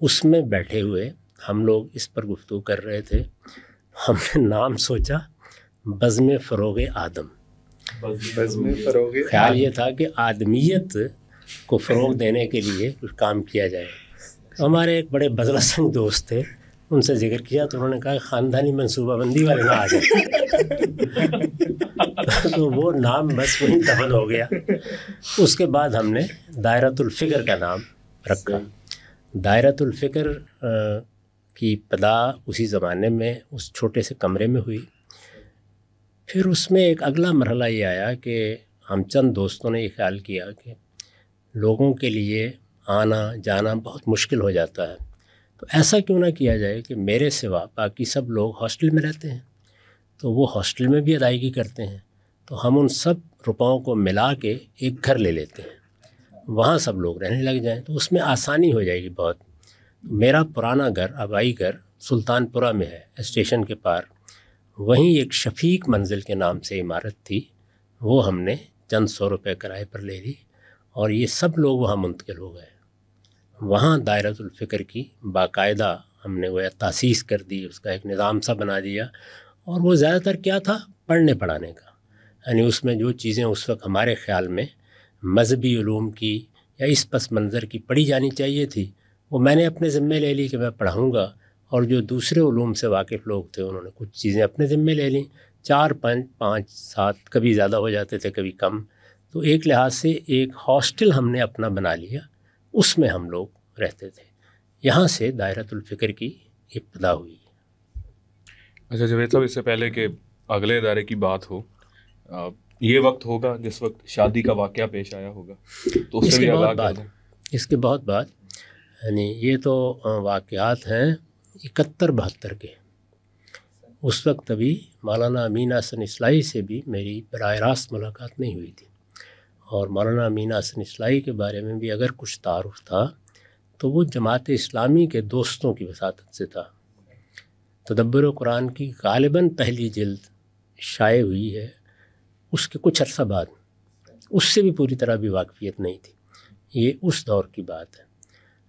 اس میں بیٹھے ہوئے ہم لوگ اس پر گفتگو کر رہے تھے. ہم نے نام سوچا بزم فروغ آدم. بزم فروغ خیال یہ تھا کہ آدمیت کو فروغ دینے کے لیے کچھ کام کیا جائے. ہمارے ایک بڑے بزرگ سنگ دوست تھے, ان سے ذکر کیا تو انہوں نے کہا خاندانی منصوبہ بندی والے نہ آ جائے. تو وہ نام بس وہیں دفن ہو گیا. اس کے بعد ہم نے دائرۃ الفکر کا نام رکھا. دائرۃ الفکر کی ابتدا اسی زمانے میں اس چھوٹے سے کمرے میں ہوئی. پھر اس میں ایک اگلا مرحلہ یہ آیا کہ ہم چند دوستوں نے یہ خیال کیا کہ لوگوں کے لیے آنا جانا بہت مشکل ہو جاتا ہے, تو ایسا کیوں نہ کیا جائے کہ میرے سوا باقی سب لوگ ہاسٹل میں رہتے ہیں, تو وہ ہاسٹل میں بھی ادائیگی کرتے ہیں, تو ہم ان سب روپوں کو ملا کے ایک گھر لے لیتے ہیں, وہاں سب لوگ رہنے لگ جائیں, تو اس میں آسانی ہو جائے گی بہت. میرا پرانا گھر آبائی گھر سلطان پورہ میں ہے, اسٹیشن کے پار. وہیں ایک شفیق منزل کے نام سے عمارت تھی, وہ ہم نے چند 100 روپے کرائے پر لے لی اور یہ سب لوگ وہاں منتقل ہو گئے. وہاں دائرۃ الفکر کی باقاعدہ ہم نے وہ تاسیس کر دی, اس کا ایک نظام سا بنا دیا. اور وہ زیادہ تر کیا تھا, پڑھنے پڑھانے کا. یعنی اس میں جو چیزیں اس وقت ہمارے خیال میں مذہبی علوم کی یا اس پس منظر کی پڑھی جانی چاہیے تھی, وہ میں نے اپنے ذمے لے لی کہ میں پڑھاؤں گا. اور جو دوسرے علوم سے واقف لوگ تھے انہوں نے کچھ چیزیں اپنے ذمے لے لیں. 4 5 7 کبھی زیادہ ہو جاتے تھے کبھی کم. تو ایک لحاظ سے ایک ہاسٹل ہم نے اپنا بنا لیا, اس میں ہم لوگ رہتے تھے. یہاں سے دائرۃ الفکر کی ابتدا ہوئی. اچھا جاوید صاحب, اس سے پہلے کہ اگلے ادارے کی بات ہو, یہ وقت ہوگا جس وقت شادی کا واقعہ پیش آیا ہوگا, تو اس سے بھی آگاہ کر دیں. اس کے بہت بعد, یعنی یہ تو واقعات ہیں 71-72 کے. اس وقت ابھی مولانا امین احسن اصلاحی سے بھی میری براہ راست ملاقات نہیں ہوئی تھی, اور مولانا امین احسن اصلاحی کے بارے میں بھی اگر کچھ تعارف تھا تو وہ جماعت اسلامی کے دوستوں کی وساطت سے تھا. تدبر قرآن کی غالباً پہلی جلد شائع ہوئی ہے, اس کے کچھ عرصہ بعد. اس سے بھی پوری طرح بھی واقفیت نہیں تھی. یہ اس دور کی بات ہے.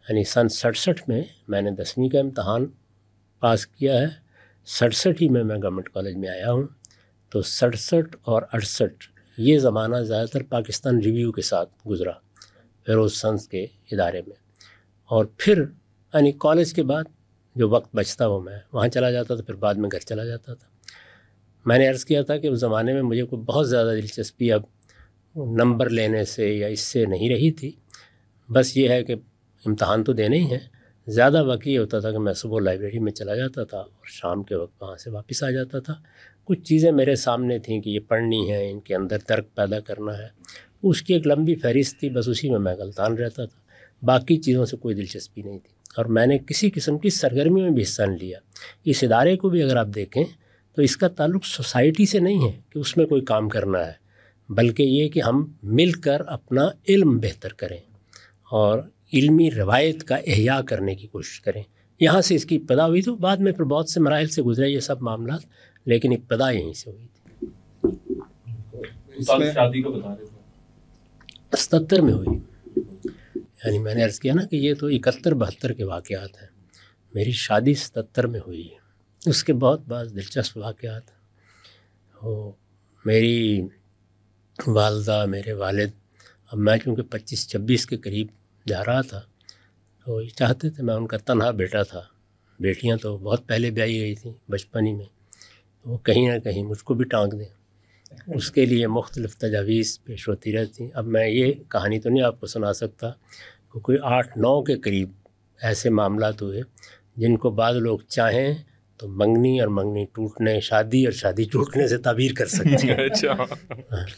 یعنی سن 67 میں نے 10ویں کا امتحان پاس کیا ہے. 67 ہی میں گورنمنٹ کالج میں آیا ہوں. تو 67 اور 68 یہ زمانہ زیادہ تر پاکستان ریویو کے ساتھ گزرا, فیروز سنز کے ادارے میں. اور پھر یعنی کالج کے بعد جو وقت بچتا وہ میں وہاں چلا جاتا تھا, پھر بعد میں گھر چلا جاتا تھا. میں نے عرض کیا تھا کہ اس زمانے میں مجھے کوئی بہت زیادہ دلچسپی اب نمبر لینے سے یا اس سے نہیں رہی تھی. بس یہ ہے کہ امتحان تو دینے ہی ہیں. زیادہ وقت یہ ہوتا تھا کہ میں صبح لائبریری میں چلا جاتا تھا اور شام کے وقت وہاں سے واپس آ جاتا تھا. کچھ چیزیں میرے سامنے تھیں کہ یہ پڑھنی ہیں, ان کے اندر درک پیدا کرنا ہے. اس کی ایک لمبی فہرست تھی, بس اسی میں غلطان رہتا تھا. باقی چیزوں سے کوئی دلچسپی نہیں تھی, اور میں نے کسی قسم کی سرگرمی میں بھی حصہ نہیں لیا. اس ادارے کو بھی اگر آپ دیکھیں تو اس کا تعلق سوسائٹی سے نہیں ہے کہ اس میں کوئی کام کرنا ہے, بلکہ یہ کہ ہم مل کر اپنا علم بہتر کریں اور علمی روایت کا احیاء کرنے کی کوشش کریں. یہاں سے اس کی ابتدا ہوئی. تو بعد میں پھر بہت سے مراحل سے گزرے یہ سب معاملات, لیکن ابتدا یہیں سے ہوئی تھی. شادی کا بتا رہے تھے 77 میں ہوئی. یعنی میں نے عرض کیا نا کہ یہ تو 71-72 کے واقعات ہیں. میری شادی 77 میں ہوئی ہے. اس کے بہت بعض دلچسپ واقعات ہیں. میری والدہ, میرے والد, اب میں چونکہ 25-26 کے قریب جا رہا تھا, تو یہ چاہتے تھے, میں ان کا تنہا بیٹا تھا. بیٹیاں تو بہت پہلے بیائی گئی تھیں بچپن ہی میں, تو وہ کہیں نہ کہیں مجھ کو بھی ٹانک دیں. اس کے لیے مختلف تجاویز پیش ہوتی رہتی. اب میں یہ کہانی تو نہیں آپ کو سنا سکتا کہ کوئی 8-9 کے قریب ایسے معاملات ہوئے جن کو بعض لوگ چاہیں تو منگنی اور منگنی ٹوٹنے, شادی اور شادی ٹوٹنے سے تعبیر کر سکتے ہیں.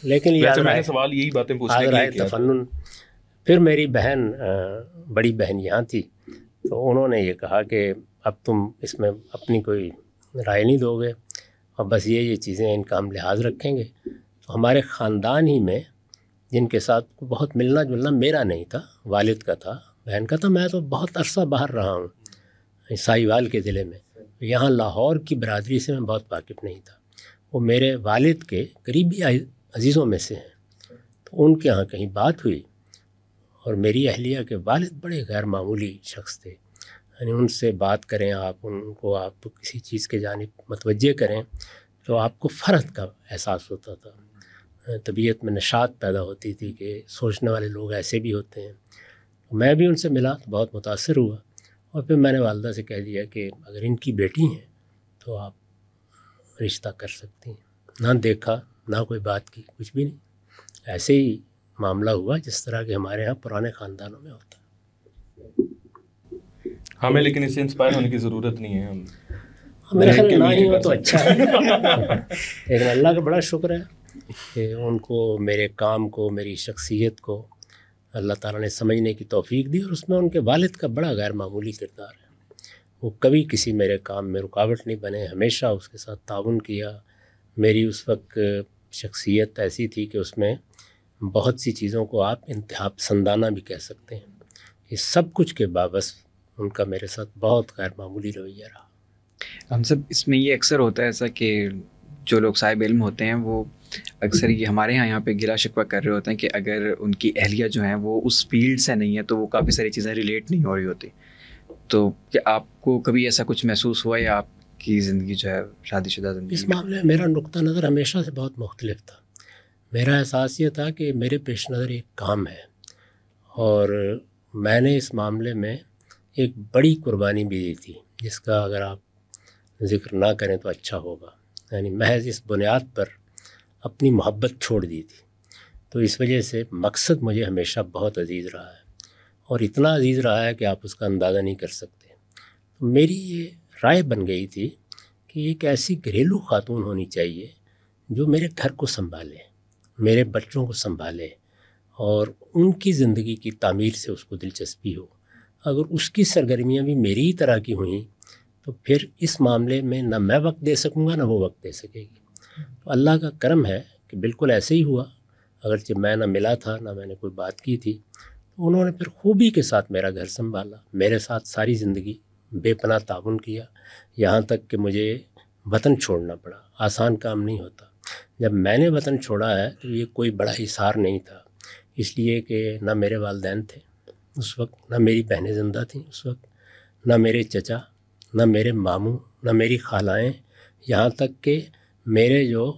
لیکن یہ سوال یہی باتیں پوچھنے کی تفنن. پھر میری بہن, بڑی بہن یہاں تھی, تو انہوں نے یہ کہا کہ اب تم اس میں اپنی کوئی رائے نہیں دو گے, اور بس یہ چیزیں ان کا ہم لحاظ رکھیں گے. تو ہمارے خاندان ہی میں جن کے ساتھ بہت ملنا جلنا میرا نہیں تھا, والد کا تھا, بہن کا تھا. میں تو بہت عرصہ باہر رہا ہوں سائیوال کے ضلع میں. یہاں لاہور کی برادری سے میں بہت واقف نہیں تھا. وہ میرے والد کے قریبی عزیزوں میں سے ہیں. تو ان کے ہاں کہیں بات ہوئی, اور میری اہلیہ کے والد بڑے غیر معمولی شخص تھے, یعنی ان سے بات کریں آپ، ان کو آپ کسی چیز کے جانب متوجہ کریں تو آپ کو فرق کا احساس ہوتا تھا، طبیعت میں نشاط پیدا ہوتی تھی کہ سوچنے والے لوگ ایسے بھی ہوتے ہیں۔ میں بھی ان سے ملا تو بہت متاثر ہوا، اور پھر میں نے والدہ سے کہہ دیا کہ اگر ان کی بیٹی ہیں تو آپ رشتہ کر سکتی ہیں۔ نہ دیکھا، نہ کوئی بات کی، کچھ بھی نہیں، ایسے ہی معاملہ ہوا جس طرح کہ ہمارے ہاں پرانے خاندانوں میں ہوتا ہے۔ ہمیں لیکن اس سے انسپائر ہونے کی ضرورت نہیں ہے، ہم میرے خیال میں نہ ہی ہو تو اچھا ہے، لیکن اللہ کا بڑا شکر ہے کہ ان کو، میرے کام کو، میری شخصیت کو اللہ تعالیٰ نے سمجھنے کی توفیق دی، اور اس میں ان کے والد کا بڑا غیر معمولی کردار ہے۔ وہ کبھی کسی میرے کام میں رکاوٹ نہیں بنے، ہمیشہ اس کے ساتھ تعاون کیا۔ میری اس وقت شخصیت ایسی تھی کہ اس میں بہت سی چیزوں کو آپ انتہا پسندانہ بھی کہہ سکتے ہیں۔ اس سب کچھ کے باوجود ان کا میرے ساتھ بہت غیر معمولی رویہ رہا۔ ہم سب اس میں یہ اکثر ہوتا ہے ایسا کہ جو لوگ صاحب علم ہوتے ہیں وہ اکثر یہ ہمارے یہاں پہ گلا شکوہ کر رہے ہوتے ہیں کہ اگر ان کی اہلیہ جو ہیں وہ اس فیلڈ سے نہیں ہے تو وہ کافی ساری چیزیں ریلیٹ نہیں ہو رہی ہوتی۔ تو کیا آپ کو کبھی ایسا کچھ محسوس ہوا، یا آپ کی زندگی جو ہے شادی شدہ زندگی اس معاملے میں میرا نقطہ نظر ہمیشہ سے بہت مختلف تھا۔ میرا احساس یہ تھا کہ میرے پیش نظر ایک کام ہے، اور میں نے اس معاملے میں ایک بڑی قربانی بھی دی تھی جس کا اگر آپ ذکر نہ کریں تو اچھا ہوگا۔ یعنی محض اس بنیاد پر اپنی محبت چھوڑ دی تھی، تو اس وجہ سے مقصد مجھے ہمیشہ بہت عزیز رہا ہے، اور اتنا عزیز رہا ہے کہ آپ اس کا اندازہ نہیں کر سکتے۔ تو میری یہ رائے بن گئی تھی کہ ایک ایسی گھریلو خاتون ہونی چاہیے جو میرے گھر کو سنبھالے، میرے بچوں کو سنبھالے، اور ان کی زندگی کی تعمیر سے اس کو دلچسپی ہو۔ اگر اس کی سرگرمیاں بھی میری ہی طرح کی ہوئیں تو پھر اس معاملے میں نہ میں وقت دے سکوں گا، نہ وہ وقت دے سکے گی۔ تو اللہ کا کرم ہے کہ بالکل ایسے ہی ہوا، اگرچہ میں نہ ملا تھا، نہ میں نے کوئی بات کی تھی، تو انہوں نے پھر خوبی کے ساتھ میرا گھر سنبھالا، میرے ساتھ ساری زندگی بے پناہ تعاون کیا، یہاں تک کہ مجھے وطن چھوڑنا پڑا۔ آسان کام نہیں ہوتا۔ جب میں نے وطن چھوڑا ہے تو یہ کوئی بڑا حصار نہیں تھا، اس لیے کہ نہ میرے والدین تھے اس وقت، نہ میری بہنیں زندہ تھیں اس وقت، نہ میرے چچا، نہ میرے ماموں، نہ میری خالائیں، یہاں تک کہ میرے جو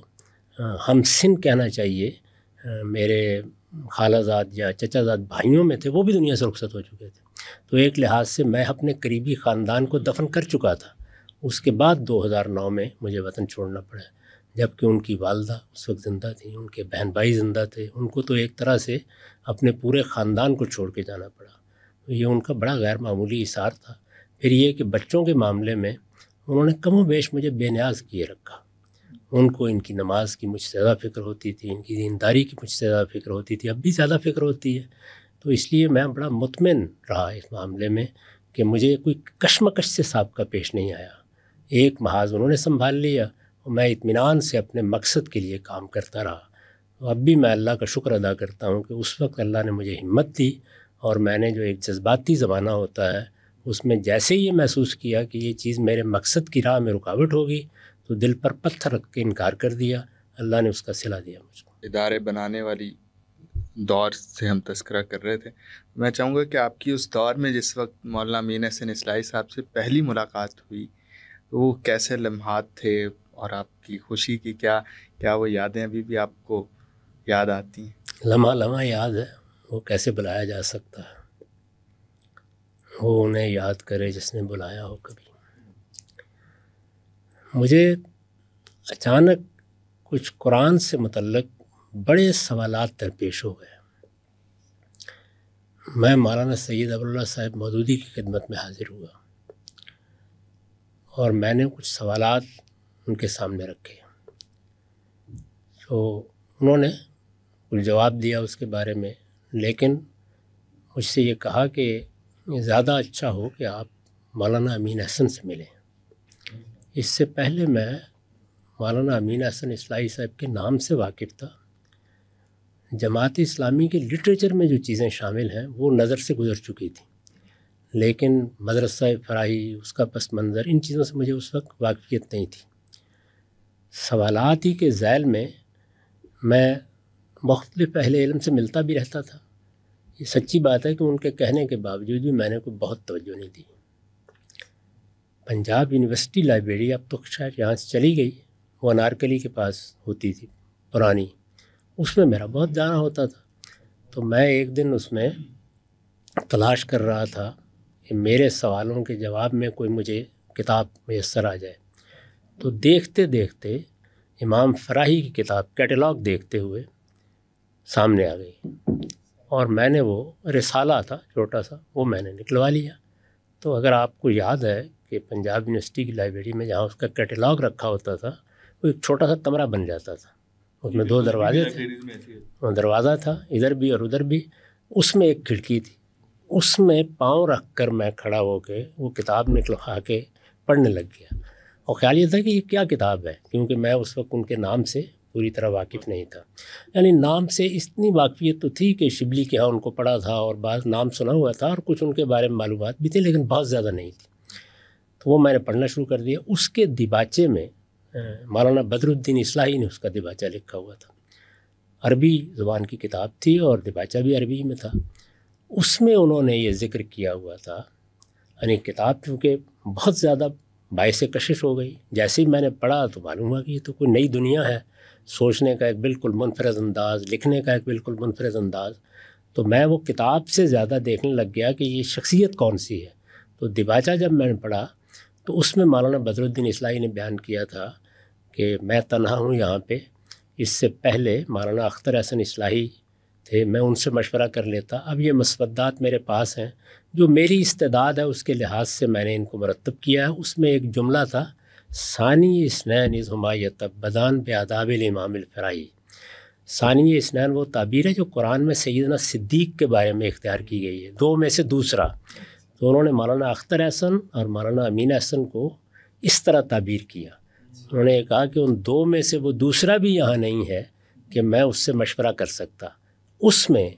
ہم سن کہنا چاہیے میرے خالہ زاد یا چچا زاد بھائیوں میں تھے، وہ بھی دنیا سے رخصت ہو چکے تھے۔ تو ایک لحاظ سے میں اپنے قریبی خاندان کو دفن کر چکا تھا۔ اس کے بعد 2009 میں مجھے وطن چھوڑنا پڑا، جبکہ ان کی والدہ اس وقت زندہ تھیں، ان کے بہن بھائی زندہ تھے، ان کو تو ایک طرح سے اپنے پورے خاندان کو چھوڑ کے جانا پڑا۔ تو یہ ان کا بڑا غیر معمولی اثار تھا۔ پھر یہ کہ بچوں کے معاملے میں انہوں نے کم و بیش مجھے بے نیاز کیے رکھا۔ ان کو ان کی نماز کی مجھ سے زیادہ فکر ہوتی تھی، ان کی دینداری کی مجھ سے زیادہ فکر ہوتی تھی، اب بھی زیادہ فکر ہوتی ہے۔ تو اس لیے میں بڑا مطمئن رہا اس معاملے میں کہ مجھے کوئی کشمکش سے سابقہ پیش نہیں آیا۔ ایک محاذ انہوں نے سنبھال لیا، اور میں اطمینان سے اپنے مقصد کے لیے کام کرتا رہا۔ اب بھی میں اللہ کا شکر ادا کرتا ہوں کہ اس وقت اللہ نے مجھے ہمت دی، اور میں نے جو ایک جذباتی زمانہ ہوتا ہے اس میں جیسے ہی یہ محسوس کیا کہ یہ چیز میرے مقصد کی راہ میں رکاوٹ ہوگی تو دل پر پتھر رکھ کے انکار کر دیا۔ اللہ نے اس کا صلہ دیا مجھ کو۔ ادارے بنانے والی دور سے ہم تذکرہ کر رہے تھے، میں چاہوں گا کہ آپ کی اس دور میں جس وقت مولانا امین احسن اصلاحی صاحب سے پہلی ملاقات ہوئی تو وہ کیسے لمحات تھے، اور آپ کی خوشی کی کیا وہ یادیں ابھی بھی آپ کو یاد آتی ہیں؟ لمحہ لمحہ یاد ہے، وہ کیسے بلایا جا سکتا ہے؟ وہ انہیں یاد کرے جس نے بلایا ہو کبھی۔ مجھے اچانک کچھ قرآن سے متعلق بڑے سوالات درپیش ہو گئے۔ میں مولانا سید ابواللہ صاحب مودودی کی خدمت میں حاضر ہوا، اور میں نے کچھ سوالات ان کے سامنے رکھے، تو انہوں نے کچھ جواب دیا اس کے بارے میں، لیکن مجھ سے یہ کہا کہ زیادہ اچھا ہو کہ آپ مولانا امین احسن سے ملیں۔ اس سے پہلے میں مولانا امین احسن اصلاحی صاحب کے نام سے واقف تھا، جماعت اسلامی کے لٹریچر میں جو چیزیں شامل ہیں وہ نظر سے گزر چکی تھیں، لیکن مدرسہ فراہی، اس کا پس منظر، ان چیزوں سے مجھے اس وقت واقفیت نہیں تھی۔ سوالات ہی کے ذیل میں مختلف اہل علم سے ملتا بھی رہتا تھا۔ یہ سچی بات ہے کہ ان کے کہنے کے باوجود بھی میں نے کوئی بہت توجہ نہیں دی۔ پنجاب یونیورسٹی لائبریری اب تو شاید یہاں سے چلی گئی، وہ انارکلی کے پاس ہوتی تھی پرانی، اس میں میرا بہت جانا ہوتا تھا. تو میں ایک دن اس میں تلاش کر رہا تھا کہ میرے سوالوں کے جواب میں کوئی مجھے کتاب میسر آ جائے. تو دیکھتے دیکھتے امام فراہی کی کتاب کیٹلاگ دیکھتے ہوئے سامنے آ گئی، اور میں نے وہ رسالہ تھا چھوٹا سا، وہ میں نے نکلوا لیا. تو اگر آپ کو یاد ہے کہ پنجاب یونیورسٹی کی لائبریری میں جہاں اس کا کیٹلاگ رکھا ہوتا تھا، وہ ایک چھوٹا سا کمرہ بن جاتا تھا، اس میں 2 دروازے تھے، دروازہ تھا ادھر بھی اور ادھر بھی، اس میں ایک کھڑکی تھی، اس میں پاؤں رکھ کر میں کھڑا ہو کے وہ کتاب نکلوا کے پڑھنے لگ گیا. اور خیال یہ تھا کہ یہ کیا کتاب ہے، کیونکہ میں اس وقت ان کے نام سے پوری طرح واقف نہیں تھا. یعنی نام سے اتنی واقفیت تو تھی کہ شبلی کے ہاں ان کو پڑھا تھا اور بعض نام سنا ہوا تھا اور کچھ ان کے بارے میں معلومات بھی تھی، لیکن بہت زیادہ نہیں تھی. تو وہ میں نے پڑھنا شروع کر دیا. اس کے دیباچے میں مولانا بدر الدین اصلاحی نے اس کا دیباچہ لکھا ہوا تھا، عربی زبان کی کتاب تھی اور دیباچہ بھی عربی میں تھا. اس میں انہوں نے یہ ذکر کیا ہوا تھا، یعنی کتاب چونکہ بہت زیادہ باعث کشش ہو گئی، جیسے ہی میں نے پڑھا تو معلوم ہوا کہ یہ تو کوئی نئی دنیا ہے، سوچنے کا ایک بالکل منفرد انداز، لکھنے کا ایک بالکل منفرد انداز. تو میں وہ کتاب سے زیادہ دیکھنے لگ گیا کہ یہ شخصیت کون سی ہے. تو دیباچہ جب میں نے پڑھا تو اس میں مولانا بدر الدین اصلاحی نے بیان کیا تھا کہ میں تنہا ہوں یہاں پہ، اس سے پہلے مولانا اختر حسن اصلاحی تھے، میں ان سے مشورہ کر لیتا. اب یہ مسودات میرے پاس ہیں، جو میری استعداد ہے اس کے لحاظ سے میں نے ان کو مرتب کیا ہے. اس میں ایک جملہ تھا، ثانی اسنین از ہمایت بدان بے آداب الامام الفرائی. ثانی اسنین وہ تعبیر ہے جو قرآن میں سیدنا صدیق کے بارے میں اختیار کی گئی ہے، 2 میں سے دوسرا. تو انہوں نے مولانا اختر حسن اور مولانا امین حسن کو اس طرح تعبیر کیا. انہوں نے کہا کہ ان 2 میں سے وہ دوسرا بھی یہاں نہیں ہے کہ میں اس سے مشورہ کر سکتا. اس میں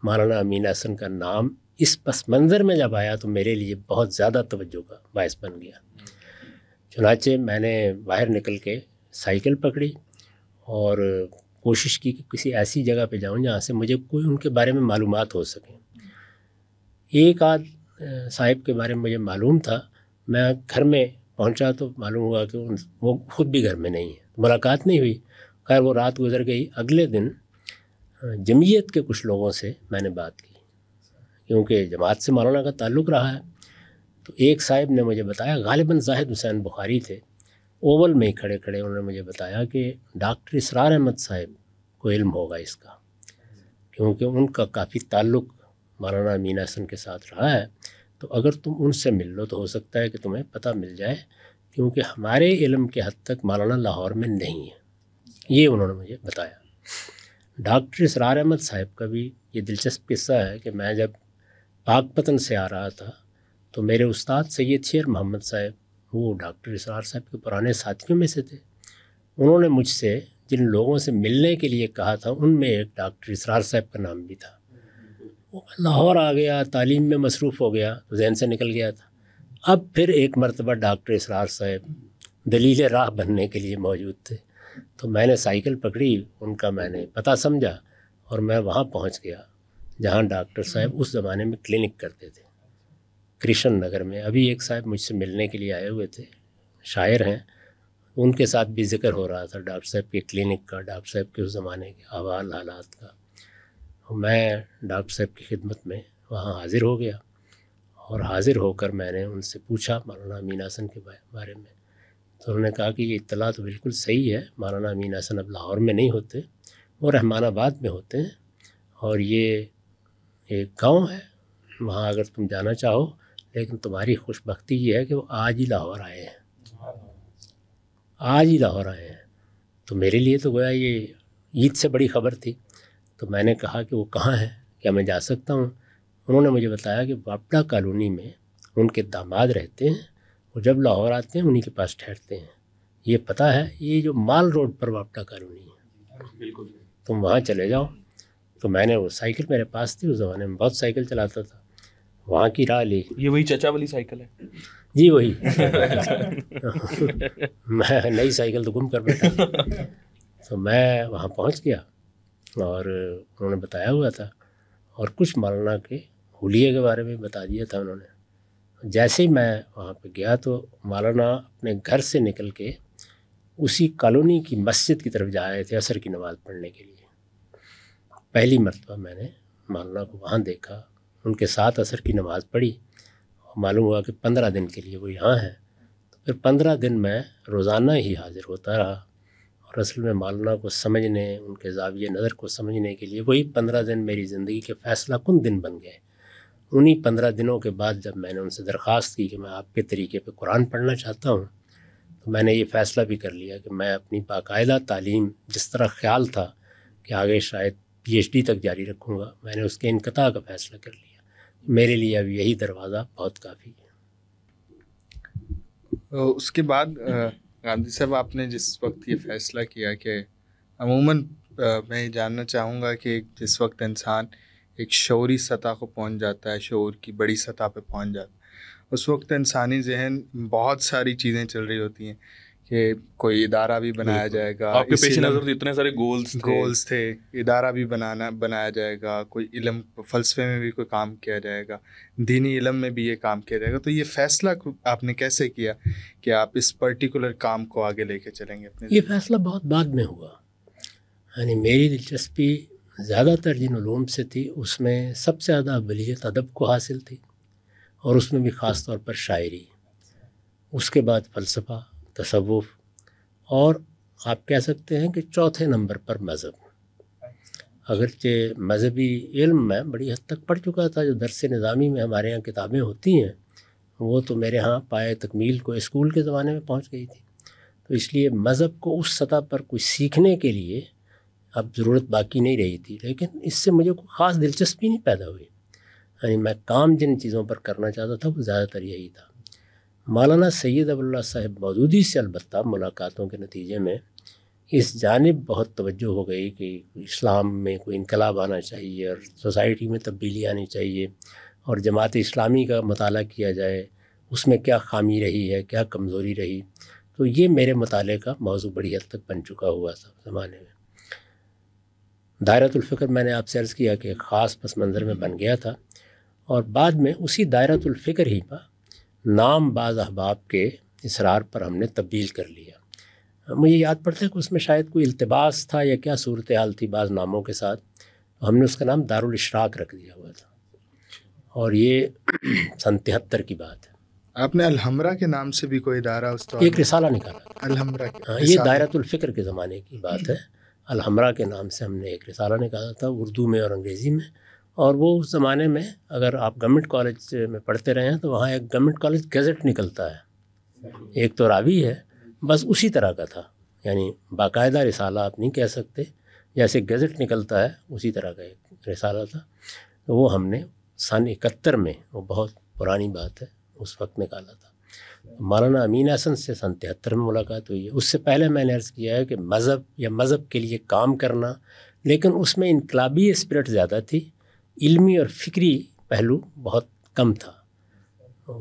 مولانا امین حسن کا نام اس پس منظر میں جب آیا تو میرے لیے بہت زیادہ توجہ کا باعث بن گیا. چنانچہ میں نے باہر نکل کے سائیکل پکڑی اور کوشش کی کہ کسی ایسی جگہ پہ جاؤں جہاں سے مجھے کوئی ان کے بارے میں معلومات ہو سکیں. ایک آدھ صاحب کے بارے میں مجھے معلوم تھا. میں گھر میں پہنچا تو معلوم ہوا کہ وہ خود بھی گھر میں نہیں ہے، ملاقات نہیں ہوئی. خیر وہ رات گزر گئی. اگلے دن جمعیت کے کچھ لوگوں سے میں نے بات کی، کیونکہ جماعت سے مولانا کا تعلق رہا ہے. تو ایک صاحب نے مجھے بتایا، غالباً زاہد حسین بخاری تھے، اوول میں ہی کھڑے کھڑے انہوں نے مجھے بتایا کہ ڈاکٹر اسرار احمد صاحب کو علم ہوگا اس کا، کیونکہ ان کا کافی تعلق مولانا امین حسن کے ساتھ رہا ہے. تو اگر تم ان سے مل لو تو ہو سکتا ہے کہ تمہیں پتہ مل جائے، کیونکہ ہمارے علم کے حد تک مولانا لاہور میں نہیں ہے. یہ انہوں نے مجھے بتایا. ڈاکٹر اسرار احمد صاحب کا بھی یہ دلچسپ قصہ ہے کہ میں جب پاک پتن سے آ رہا تھا تو میرے استاد سید شیر محمد صاحب، وہ ڈاکٹر اسرار صاحب کے پرانے ساتھیوں میں سے تھے. انہوں نے مجھ سے جن لوگوں سے ملنے کے لیے کہا تھا ان میں ایک ڈاکٹر اسرار صاحب کا نام بھی تھا. وہ لاہور آ گیا، تعلیم میں مصروف ہو گیا تو ذہن سے نکل گیا تھا. اب پھر ایک مرتبہ ڈاکٹر اسرار صاحب دلیل راہ بننے کے لیے موجود تھے. تو میں نے سائیکل پکڑی، ان کا میں نے پتہ سمجھا اور میں وہاں پہنچ گیا جہاں ڈاکٹر صاحب اس زمانے میں کلینک کرتے تھے، کرشن نگر میں. ابھی ایک صاحب مجھ سے ملنے کے لیے آئے ہوئے تھے، شاعر ہیں، ان کے ساتھ بھی ذکر ہو رہا تھا ڈاکٹر صاحب کے کلینک کا، ڈاکٹر صاحب کے اس زمانے کے احوال حالات کا. میں ڈاکٹر صاحب کی خدمت میں وہاں حاضر ہو گیا، اور حاضر ہو کر میں نے ان سے پوچھا مولانا امین حسن کے بارے میں. تو انہوں نے کہا کہ یہ اطلاع تو بالکل صحیح ہے، مولانا امین حسن اب لاہور میں نہیں ہوتے، وہ رحمان آباد میں ہوتے ہیں، اور یہ ایک گاؤں ہے وہاں اگر تم جانا چاہو، لیکن تمہاری خوش بختی یہ ہے کہ وہ آج ہی لاہور آئے ہیں، آج ہی لاہور آئے ہیں. تو میرے لیے تو گویا یہ عید سے بڑی خبر تھی. تو میں نے کہا کہ وہ کہاں ہے، کیا میں جا سکتا ہوں؟ انہوں نے مجھے بتایا کہ واپڈا کالونی میں ان کے داماد رہتے ہیں، وہ جب لاہور آتے ہیں انہیں کے پاس ٹھہرتے ہیں. یہ پتہ ہے، یہ جو مال روڈ پر واپڈا کالونی ہے، بالکل تم وہاں چلے جاؤ. تو میں نے وہ سائیکل میرے پاس تھی، اس زمانے میں بہت سائیکل چلاتا تھا، وہاں کی راہ لی. یہ وہی چچا والی سائیکل ہے؟ جی وہی. میں نئی سائیکل تو گم کر بیٹھا. تو میں وہاں پہنچ گیا اور انہوں نے بتایا ہوا تھا، اور کچھ مولانا کے حلیے کے بارے میں بتا دیا تھا انہوں نے. جیسے ہی میں وہاں پہ گیا تو مولانا اپنے گھر سے نکل کے اسی کالونی کی مسجد کی طرف جا رہے تھے عصر کی نماز پڑھنے کے لیے. پہلی مرتبہ میں نے مولانا کو وہاں دیکھا، ان کے ساتھ عصر کی نماز پڑھی، اور معلوم ہوا کہ 15 دن کے لیے وہ یہاں ہیں. تو پھر 15 دن میں روزانہ ہی حاضر ہوتا رہا، اور اصل میں مولانا کو سمجھنے، ان کے زاویہ نظر کو سمجھنے کے لیے وہی 15 دن میری زندگی کے فیصلہ کن دن بن گئے. انہی 15 دنوں کے بعد جب میں نے ان سے درخواست کی کہ میں آپ کے طریقے پہ قرآن پڑھنا چاہتا ہوں، تو میں نے یہ فیصلہ بھی کر لیا کہ میں اپنی باقاعدہ تعلیم جس طرح خیال تھا کہ آگے شاید PhD تک جاری رکھوں گا، میں نے اس کے انقطاع کا فیصلہ کر لیا. میرے لیے اب یہی دروازہ بہت کافی ہے. اس کے بعد گاندھی صاحب آپ نے جس وقت یہ فیصلہ کیا کہ عموماً میں جاننا چاہوں گا کہ جس وقت انسان ایک شعوری سطح کو پہنچ جاتا ہے، شعور کی بڑی سطح پہ پہنچ جاتا ہے، اس وقت انسانی ذہن بہت ساری چیزیں چل رہی ہوتی ہیں کہ کوئی ادارہ بھی بنایا جائے گا. آپ کے پیش نظر اتنے سارے گولز تھے، ادارہ بھی بنایا جائے گا، کوئی علم فلسفے میں بھی کوئی کام کیا جائے گا، دینی علم میں بھی یہ کام کیا جائے گا. تو یہ فیصلہ آپ نے کیسے کیا کہ آپ اس پرٹیکولر کام کو آگے لے کے چلیں گے اپنے؟ یہ فیصلہ بہت بعد میں ہوا. یعنی میری دلچسپی زیادہ تر جن علوم سے تھی اس میں سب سے زیادہ اولویت ادب کو حاصل تھی، اور اس میں بھی خاص طور پر شاعری. اس کے بعد فلسفہ، تصوف، اور آپ کہہ سکتے ہیں کہ چوتھے نمبر پر مذہب. اگرچہ مذہبی علم میں بڑی حد تک پڑھ چکا تھا، جو درس نظامی میں ہمارے یہاں کتابیں ہوتی ہیں وہ تو میرے ہاں پائے تکمیل کو اسکول کے زمانے میں پہنچ گئی تھی. تو اس لیے مذہب کو اس سطح پر کچھ سیکھنے کے لیے اب ضرورت باقی نہیں رہی تھی، لیکن اس سے مجھے کوئی خاص دلچسپی نہیں پیدا ہوئی. یعنی میں کام جن چیزوں پر کرنا چاہتا تھا وہ زیادہ تر یہی تھا. مولانا سید ابو اللہ صاحب مودودی سے البتہ ملاقاتوں کے نتیجے میں اس جانب بہت توجہ ہو گئی کہ اسلام میں کوئی انقلاب آنا چاہیے اور سوسائٹی میں تبدیلی آنی چاہیے، اور جماعت اسلامی کا مطالعہ کیا جائے، اس میں کیا خامی رہی ہے، کیا کمزوری رہی. تو یہ میرے مطالعے کا موضوع بڑی حد تک بن چکا ہوا تھا زمانے میں. دائرۃ الفکر میں نے آپ سے عرض کیا کہ ایک خاص پس منظر میں بن گیا تھا، اور بعد میں اسی دائرۃ الفکر ہی پر نام بعض احباب کے اصرار پر ہم نے تبدیل کر لیا. مجھے یاد پڑتا ہے کہ اس میں شاید کوئی التباس تھا یا کیا صورتحال تھی بعض ناموں کے ساتھ، ہم نے اس کا نام دارالاشراق رکھ دیا ہوا تھا، اور یہ سن 73 کی بات ہے. آپ نے الحمرہ کے نام سے بھی کوئی ادارہ ایک رسالہ نکالا تھا. الحمرہ یہ دائرۃ الفکر کے زمانے کی بات ہے. الحمرہ کے نام سے ہم نے ایک رسالہ نکالا تھا اردو میں اور انگریزی میں، اور وہ اس زمانے میں اگر آپ گورنمنٹ کالج میں پڑھتے رہے ہیں تو وہاں ایک گورنمنٹ کالج گیزٹ نکلتا ہے، ایک تو راوی ہے، بس اسی طرح کا تھا. یعنی باقاعدہ رسالہ آپ نہیں کہہ سکتے، جیسے گیزٹ نکلتا ہے اسی طرح کا ایک رسالہ تھا. تو وہ ہم نے سن 71 میں، وہ بہت پرانی بات ہے، اس وقت نکالا تھا. مولانا امین احسن سے سن 73 میں ملاقات ہوئی ہے. اس سے پہلے میں نے عرض کیا ہے کہ مذہب یا مذہب کے لیے کام کرنا، لیکن اس میں انقلابی اسپرٹ زیادہ تھی، علمی اور فکری پہلو بہت کم تھا.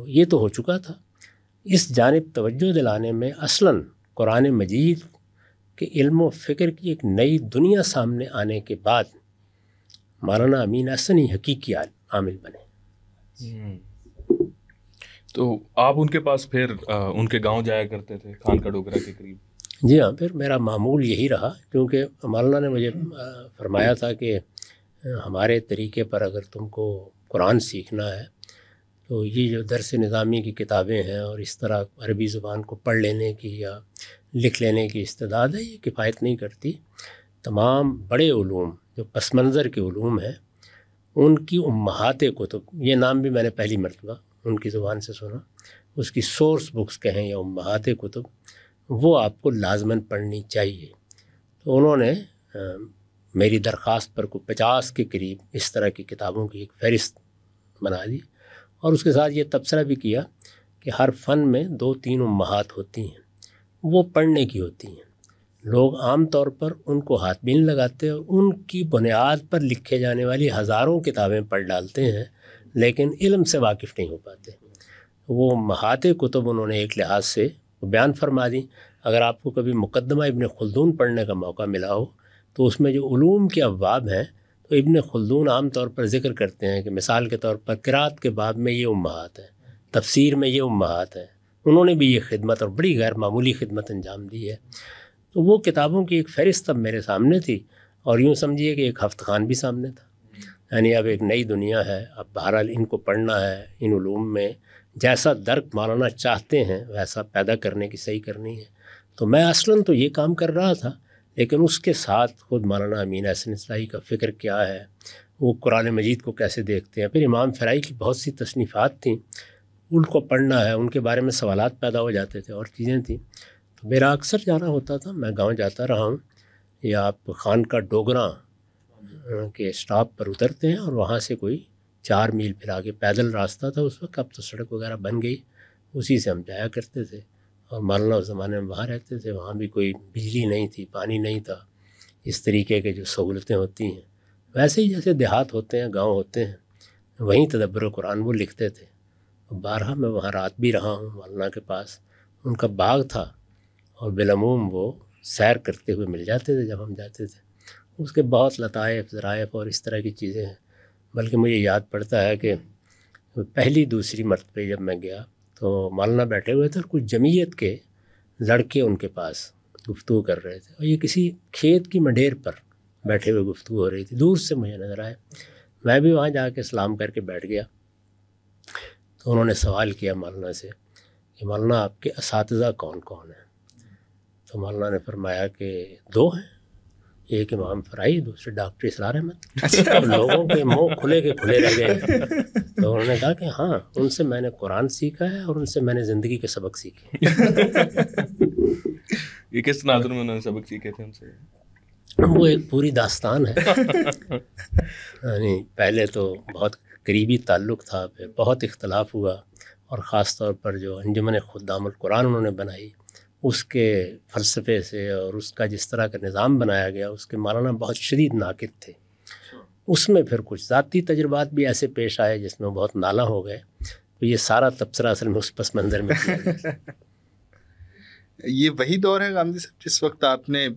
یہ تو ہو چکا تھا. اس جانب توجہ دلانے میں اصلاً قرآن مجید کے علم و فکر کی ایک نئی دنیا سامنے آنے کے بعد مولانا امین احسن ہی حقیقی عامل بنے. تو آپ ان کے پاس پھر ان کے گاؤں جایا کرتے تھے خانقاہ ڈوگرہ کے قریب؟ جی ہاں، پھر میرا معمول یہی رہا، کیونکہ مولانا نے مجھے فرمایا تھا کہ ہمارے طریقے پر اگر تم کو قرآن سیکھنا ہے تو یہ جو درس نظامی کی کتابیں ہیں اور اس طرح عربی زبان کو پڑھ لینے کی یا لکھ لینے کی استعداد ہے، یہ کفایت نہیں کرتی. تمام بڑے علوم جو پس منظر کے علوم ہیں ان کی امہات کتب، یہ نام بھی میں نے پہلی مرتبہ ان کی زبان سے سنا، اس کی سورس بکس کہیں یا امہات کتب، وہ آپ کو لازماً پڑھنی چاہیے. تو انہوں نے میری درخواست پر کوئی 50 کے قریب اس طرح کی کتابوں کی ایک فہرست بنا دی، اور اس کے ساتھ یہ تبصرہ بھی کیا کہ ہر فن میں 2-3 امہات ہوتی ہیں، وہ پڑھنے کی ہوتی ہیں. لوگ عام طور پر ان کو ہاتھ بھی نہیں لگاتے اور ان کی بنیاد پر لکھے جانے والی ہزاروں کتابیں پڑھ ڈالتے ہیں، لیکن علم سے واقف نہیں ہو پاتے. وہ امہات کتب انہوں نے ایک لحاظ سے بیان فرما دی. اگر آپ کو کبھی مقدمہ ابن خلدون پڑھنے کا موقع ملا ہو تو اس میں جو علوم کے ابواب ہیں تو ابن خلدون عام طور پر ذکر کرتے ہیں کہ مثال کے طور پر قرات کے باب میں یہ امہات ہیں، تفسیر میں یہ امہات ہیں، انہوں نے بھی یہ خدمت اور بڑی غیر معمولی خدمت انجام دی ہے. تو وہ کتابوں کی ایک فہرست اب میرے سامنے تھی، اور یوں سمجھیے کہ ایک ہفت خان بھی سامنے تھا. یعنی اب ایک نئی دنیا ہے، اب بہرحال ان کو پڑھنا ہے، ان علوم میں جیسا درک مولانا چاہتے ہیں ویسا پیدا کرنے کی صحیح کرنی ہے. تو میں اصلاً تو یہ کام کر رہا تھا، لیکن اس کے ساتھ خود مولانا امین احسن اصلاحی کا فکر کیا ہے، وہ قرآن مجید کو کیسے دیکھتے ہیں. پھر امام فرائی کی بہت سی تصنیفات تھیں، ان کو پڑھنا ہے، ان کے بارے میں سوالات پیدا ہو جاتے تھے اور چیزیں تھیں. تو میرا اکثر جانا ہوتا تھا، میں گاؤں جاتا رہا ہوں، یا آپ خان کا ڈوگراں کے اسٹاپ پر اترتے ہیں اور وہاں سے کوئی 4 میل پھر آگے پیدل راستہ تھا اس وقت، اب تو سڑک وغیرہ بن گئی، اسی سے ہم جایا کرتے تھے. اور مولانا اس زمانے میں وہاں رہتے تھے، وہاں بھی کوئی بجلی نہیں تھی، پانی نہیں تھا، اس طریقے کے جو سہولتیں ہوتی ہیں ویسے ہی جیسے دیہات ہوتے ہیں، گاؤں ہوتے ہیں، وہیں تدبر قرآن وہ لکھتے تھے. بارہا میں وہاں رات بھی رہا ہوں مولانا کے پاس. ان کا باغ تھا اور بالعموم وہ سیر کرتے ہوئے مل جاتے تھے جب ہم جاتے تھے. اس کے بہت لطائف ذرائف اور اس طرح کی چیزیں ہیں. بلکہ مجھے یاد پڑتا ہے کہ پہلی دوسری مرتبہ جب میں گیا تو مولانا بیٹھے ہوئے تھے اور کچھ جمعیت کے لڑکے ان کے پاس گفتگو کر رہے تھے، اور یہ کسی کھیت کی منڈیر پر بیٹھے ہوئے گفتگو ہو رہی تھی. دور سے مجھے نظر آئے، میں بھی وہاں جا کے سلام کر کے بیٹھ گیا. تو انہوں نے سوال کیا مولانا سے کہ مولانا آپ کے اساتذہ کون کون ہیں؟ تو مولانا نے فرمایا کہ 2 ہیں، ایک امام فرائی، دوسرے ڈاکٹر اسرار احمد. اور لوگوں کے منہ کھلے کے کھلے رہ گئے. تو انہوں نے کہا کہ ہاں، ان سے میں نے قرآن سیکھا ہے اور ان سے میں نے زندگی کے سبق سیکھے. یہ کس تناظر میں انہوں نے سبق سیکھے تھے ان سے؟ وہ ایک پوری داستان ہے. یعنی پہلے تو بہت قریبی تعلق تھا، پھر بہت اختلاف ہوا، اور خاص طور پر جو انجمن خدام القرآن انہوں نے بنائی، اس کے فلسفے سے اور اس کا جس طرح کا نظام بنایا گیا، اس کے مولانا بہت شدید ناقد تھے. اس میں پھر کچھ ذاتی تجربات بھی ایسے پیش آئے جس میں بہت نالاں ہو گئے. تو یہ سارا تبصرہ اصل میں اس پس منظر میں کیا گیا. یہ وہی دور ہے غامدی صاحب جس وقت آپ نے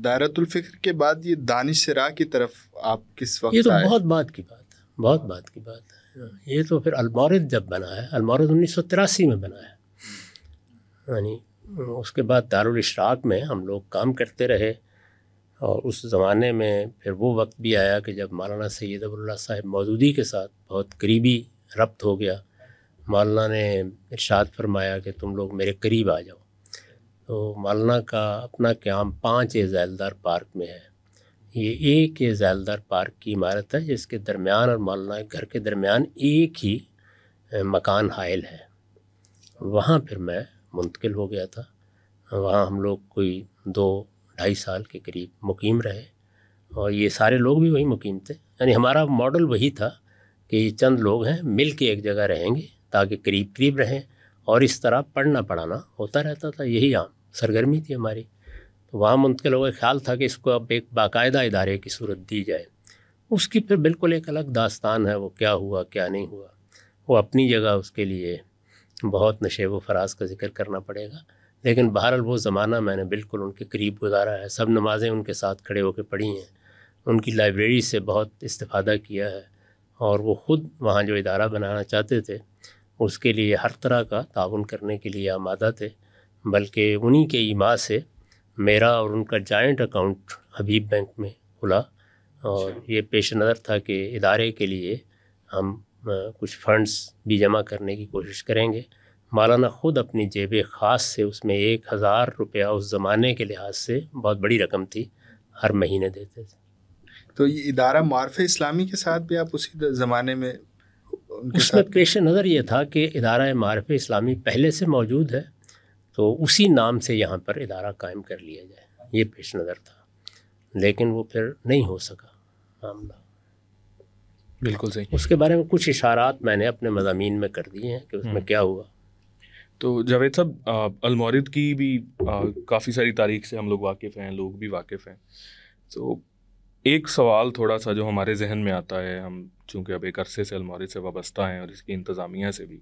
دائرۃ الفکر کے بعد یہ دانش سرا کی طرف آپ کس وقت یہ تو آئے؟ بہت بات کی بات ہے، بہت بات کی بات ہے. یہ تو پھر المورد جب بنا ہے، المورد 1983 میں بنا ہے. یعنی اس کے بعد دارالاشراق میں ہم لوگ کام کرتے رہے، اور اس زمانے میں پھر وہ وقت بھی آیا کہ جب مولانا سید ابواللہ صاحب مودودی کے ساتھ بہت قریبی ربط ہو گیا. مولانا نے ارشاد فرمایا کہ تم لوگ میرے قریب آ جاؤ. تو مولانا کا اپنا قیام 5 ذیلدار پارک میں ہے. یہ ایک ذیلدار پارک کی عمارت ہے جس کے درمیان اور مولانا کے گھر کے درمیان ایک ہی مکان حائل ہے. وہاں پھر میں منتقل ہو گیا تھا. وہاں ہم لوگ کوئی 2-2.5 سال کے قریب مقیم رہے، اور یہ سارے لوگ بھی وہی مقیم تھے. یعنی ہمارا ماڈل وہی تھا کہ یہ چند لوگ ہیں، مل کے ایک جگہ رہیں گے تاکہ قریب قریب رہیں، اور اس طرح پڑھنا پڑھانا ہوتا رہتا تھا. یہی عام سرگرمی تھی ہماری. تو وہاں منتقل ہو گئے. خیال تھا کہ اس کو اب ایک باقاعدہ ادارے کی صورت دی جائے. اس کی پھر بالکل ایک الگ داستان ہے، وہ کیا ہوا کیا نہیں ہوا، وہ اپنی جگہ اس کے لیے بہت نشیب و فراز کا ذکر کرنا پڑے گا. لیکن بہرحال وہ زمانہ میں نے بالکل ان کے قریب گزارا ہے. سب نمازیں ان کے ساتھ کھڑے ہو کے پڑھی ہیں. ان کی لائبریری سے بہت استفادہ کیا ہے، اور وہ خود وہاں جو ادارہ بنانا چاہتے تھے اس کے لیے ہر طرح کا تعاون کرنے کے لیے آمادہ تھے. بلکہ انہی کے ایما سے میرا اور ان کا جوائنٹ اکاؤنٹ حبیب بینک میں کھلا، اور یہ پیش نظر تھا کہ ادارے کے لیے ہم کچھ فنڈز بھی جمع کرنے کی کوشش کریں گے. مولانا خود اپنی جیب خاص سے اس میں 1000 روپیہ اس زمانے کے لحاظ سے بہت بڑی رقم تھی، ہر مہینے دیتے تھے. تو یہ ادارہ معارف اسلامی کے ساتھ بھی آپ اسی زمانے میں ان کے اس میں ساتھ؟ پیش نظر یہ تھا کہ ادارہ معارف اسلامی پہلے سے موجود ہے، تو اسی نام سے یہاں پر ادارہ قائم کر لیا جائے، یہ پیش نظر تھا. لیکن وہ پھر نہیں ہو سکا معاملہ. بالکل صحیح. اس کے بارے میں کچھ اشارات میں نے اپنے مضامین میں کر دیے ہیں کہ اس میں کیا ہوا. تو جاوید صاحب، المورد کی بھی کافی ساری تاریخ سے ہم لوگ واقف ہیں، لوگ بھی واقف ہیں. تو ایک سوال تھوڑا سا جو ہمارے ذہن میں آتا ہے، ہم چونکہ اب ایک عرصے سے المورد سے وابستہ ہیں اور اس کی انتظامیہ سے بھی،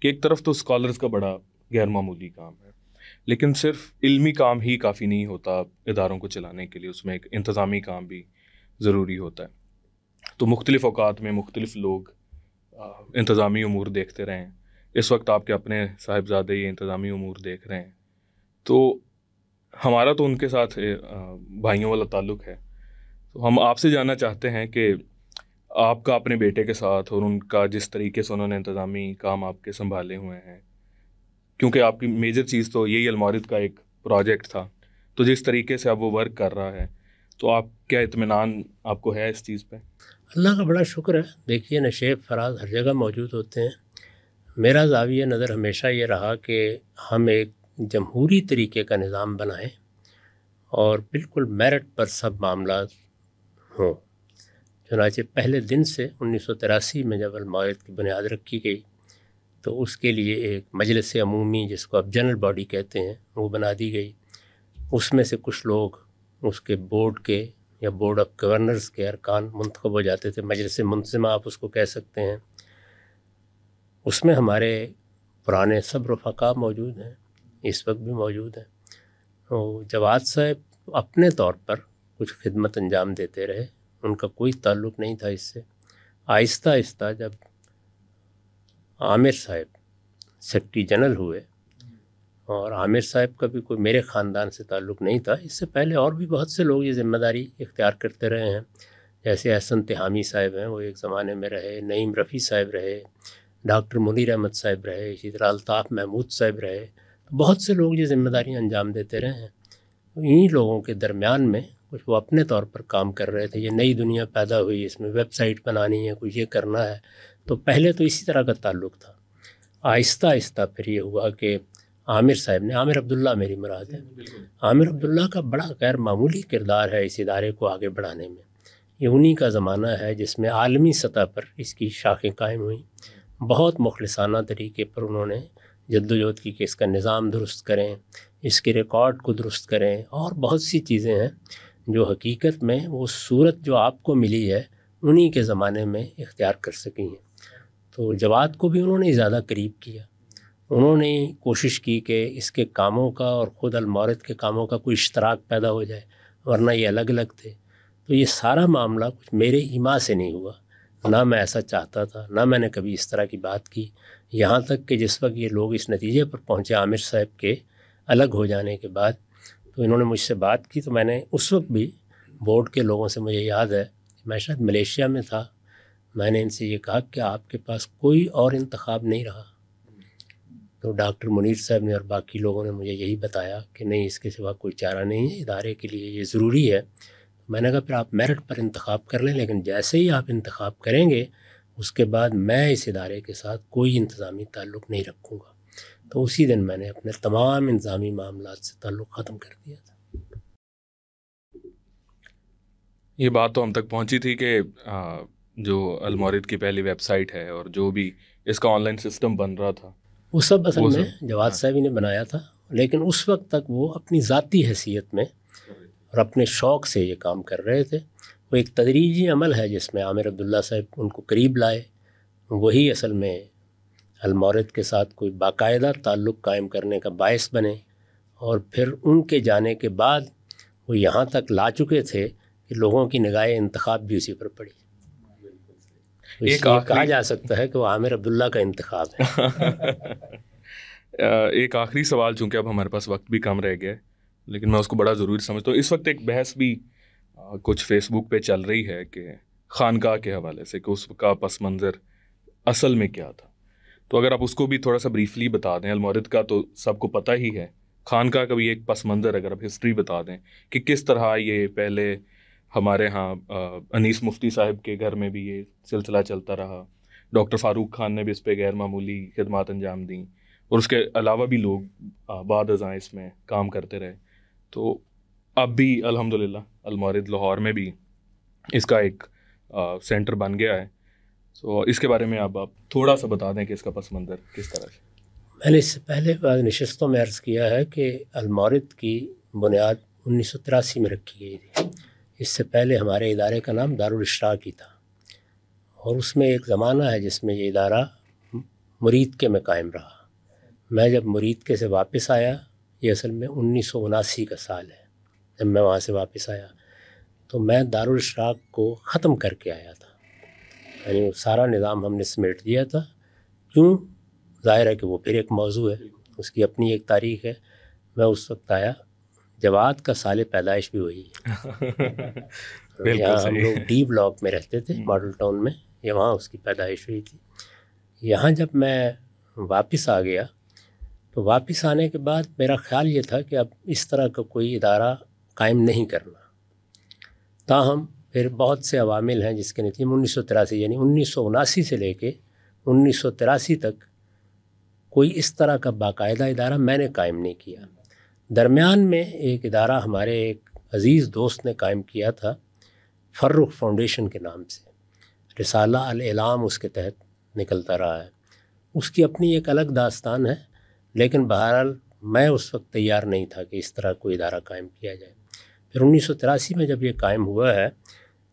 کہ ایک طرف تو اسکالرز کا بڑا غیر معمولی کام ہے، لیکن صرف علمی کام ہی کافی نہیں ہوتا اداروں کو چلانے کے لیے، اس میں ایک انتظامی کام بھی ضروری ہوتا ہے. تو مختلف اوقات میں مختلف لوگ انتظامی امور دیکھتے رہے ہیں. اس وقت آپ کے اپنے صاحبزادے یہ انتظامی امور دیکھ رہے ہیں، تو ہمارا تو ان کے ساتھ بھائیوں والا تعلق ہے. تو ہم آپ سے جاننا چاہتے ہیں کہ آپ کا اپنے بیٹے کے ساتھ اور ان کا جس طریقے سے انہوں نے انتظامی کام آپ کے سنبھالے ہوئے ہیں، کیونکہ آپ کی میجر چیز تو یہی المورد کا ایک پروجیکٹ تھا، تو جس طریقے سے اب وہ ورک کر رہا ہے تو آپ کیا اطمینان آپ کو ہے اس چیز پہ؟ اللہ کا بڑا شکر ہے. دیکھیے نشیب فراز ہر جگہ موجود ہوتے ہیں. میرا زاویہ نظر ہمیشہ یہ رہا کہ ہم ایک جمہوری طریقے کا نظام بنائیں اور بالکل میرٹ پر سب معاملات ہوں. چنانچہ پہلے دن سے 1983 میں جب المورد کی بنیاد رکھی گئی تو اس کے لیے ایک مجلس عمومی، جس کو اب جنرل باڈی کہتے ہیں، وہ بنا دی گئی. اس میں سے کچھ لوگ اس کے بورڈ کے یا بورڈ آف گورنرز کے ارکان منتخب ہو جاتے تھے. مجلس منظمہ آپ اس کو کہہ سکتے ہیں. اس میں ہمارے پرانے سب رفقا موجود ہیں، اس وقت بھی موجود ہیں. جواد صاحب اپنے طور پر کچھ خدمت انجام دیتے رہے، ان کا کوئی تعلق نہیں تھا اس سے. آہستہ آہستہ جب عامر صاحب سیکرٹری جنرل ہوئے، اور عامر صاحب کا بھی کوئی میرے خاندان سے تعلق نہیں تھا، اس سے پہلے اور بھی بہت سے لوگ یہ ذمہ داری اختیار کرتے رہے ہیں. جیسے احسن تہامی صاحب ہیں، وہ ایک زمانے میں رہے، نعیم رفیع صاحب رہے، ڈاکٹر منیر احمد صاحب رہے، اسی طرح الطاف محمود صاحب رہے. بہت سے لوگ یہ ذمہ داریاں انجام دیتے رہے ہیں. انہی لوگوں کے درمیان میں کچھ وہ اپنے طور پر کام کر رہے تھے. یہ نئی دنیا پیدا ہوئی، اس میں ویب سائٹ بنانی ہے، کچھ یہ کرنا ہے. تو پہلے تو اسی طرح کا تعلق تھا. آہستہ آہستہ پھر یہ ہوا کہ عامر صاحب نے، عامر عبداللہ میری مراد ہے، عامر عبداللہ کا بڑا غیر معمولی کردار ہے اس ادارے کو آگے بڑھانے میں. یہ انہی کا زمانہ ہے جس میں عالمی سطح پر اس کی شاخیں قائم ہوئیں. بہت مخلصانہ طریقے پر انہوں نے جدوجہد کی کہ اس کا نظام درست کریں، اس کے ریکارڈ کو درست کریں، اور بہت سی چیزیں ہیں جو حقیقت میں وہ صورت جو آپ کو ملی ہے انہی کے زمانے میں اختیار کر سکی ہیں. تو جواد کو بھی انہوں نے زیادہ قریب کیا. انہوں نے کوشش کی کہ اس کے کاموں کا اور خود المورد کے کاموں کا کوئی اشتراک پیدا ہو جائے، ورنہ یہ الگ الگ تھے. تو یہ سارا معاملہ کچھ میرے ایما سے نہیں ہوا، نہ میں ایسا چاہتا تھا، نہ میں نے کبھی اس طرح کی بات کی. یہاں تک کہ جس وقت یہ لوگ اس نتیجے پر پہنچے عامر صاحب کے الگ ہو جانے کے بعد، تو انہوں نے مجھ سے بات کی. تو میں نے اس وقت بھی بورڈ کے لوگوں سے، مجھے یاد ہے میں شاید ملیشیا میں تھا، میں نے ان سے یہ کہا کہ آپ کے پاس کوئی اور انتخاب نہیں رہا. تو ڈاکٹر منیر صاحب نے اور باقی لوگوں نے مجھے یہی بتایا کہ نہیں، اس کے سوا کوئی چارہ نہیں ہے، ادارے کے لیے یہ ضروری ہے. میں نے کہا پھر آپ میرٹ پر انتخاب کر لیں، لیکن جیسے ہی آپ انتخاب کریں گے اس کے بعد میں اس ادارے کے ساتھ کوئی انتظامی تعلق نہیں رکھوں گا. تو اسی دن میں نے اپنے تمام انتظامی معاملات سے تعلق ختم کر دیا تھا. یہ بات تو ہم تک پہنچی تھی کہ جو المورد کی پہلی ویب سائٹ ہے اور جو بھی اس کا آن لائن سسٹم بن رہا تھا، وہ سب اصل میں جواد صاحب ہی نے بنایا تھا. لیکن اس وقت تک وہ اپنی ذاتی حیثیت میں اور اپنے شوق سے یہ کام کر رہے تھے. وہ ایک تدریجی عمل ہے جس میں عامر عبداللہ صاحب ان کو قریب لائے. وہی اصل میں المورد کے ساتھ کوئی باقاعدہ تعلق قائم کرنے کا باعث بنے، اور پھر ان کے جانے کے بعد وہ یہاں تک لا چکے تھے کہ لوگوں کی نگاہ انتخاب بھی اسی پر پڑی. کہا جا سکتا ہے کہ وہ عامر عبداللہ کا انتخاب ہے. ایک آخری سوال، چونکہ اب ہمارے پاس وقت بھی کم رہ گیا ہے لیکن میں اس کو بڑا ضروری سمجھتا ہوں. اس وقت ایک بحث بھی کچھ فیس بک پہ چل رہی ہے کہ خانقاہ کے حوالے سے کہ اس کا پس منظر اصل میں کیا تھا. تو اگر آپ اس کو بھی تھوڑا سا بریفلی بتا دیں. المورد کا تو سب کو پتہ ہی ہے، خانقاہ کا بھی ایک پس منظر اگر آپ ہسٹری بتا دیں کہ کس طرح یہ پہلے ہمارے ہاں انیس مفتی صاحب کے گھر میں بھی یہ سلسلہ چلتا رہا، ڈاکٹر فاروق خان نے بھی اس پہ غیر معمولی خدمات انجام دیں، اور اس کے علاوہ بھی لوگ بعد ازاں اس میں کام کرتے رہے. تو اب بھی الحمدللہ المورد لاہور میں بھی اس کا ایک سینٹر بن گیا ہے. تو اس کے بارے میں آپ تھوڑا سا بتا دیں کہ اس کا پس منظر کس طرح سے. میں نے اس سے پہلے بعض نشستوں میں عرض کیا ہے کہ المورد کی بنیاد 1983 میں رکھی گئی تھی. اس سے پہلے ہمارے ادارے کا نام دارالاشراق ہی تھا، اور اس میں ایک زمانہ ہے جس میں یہ ادارہ مرید کے میں قائم رہا. میں جب مرید کے سے واپس آیا، یہ اصل میں 1979 کا سال ہے جب میں وہاں سے واپس آیا، تو میں دارالاشراق کو ختم کر کے آیا تھا. یعنی وہ سارا نظام ہم نے سمیٹ دیا تھا. کیوں؟ ظاہر ہے کہ وہ پھر ایک موضوع ہے، اس کی اپنی ایک تاریخ ہے. میں اس وقت آیا، جواد کا سال پیدائش بھی وہی ہے. یہاں ہم لوگ ڈی بلاک میں رہتے تھے، ماڈل ٹاؤن میں، یہ وہاں اس کی پیدائش ہوئی تھی. یہاں جب میں واپس آ گیا تو واپس آنے کے بعد میرا خیال یہ تھا کہ اب اس طرح کا کوئی ادارہ قائم نہیں کرنا. تاہم پھر بہت سے عوامل ہیں جس کے نتیجے میں 1983 یعنی 1979 سے لے کے 1983 تک کوئی اس طرح کا باقاعدہ ادارہ میں نے قائم نہیں کیا. درمیان میں ایک ادارہ ہمارے ایک عزیز دوست نے قائم کیا تھا فرخ فاؤنڈیشن کے نام سے، رسالہ الاعلام اس کے تحت نکلتا رہا ہے. اس کی اپنی ایک الگ داستان ہے، لیکن بہرحال میں اس وقت تیار نہیں تھا کہ اس طرح کوئی ادارہ قائم کیا جائے. پھر 1983 میں جب یہ قائم ہوا ہے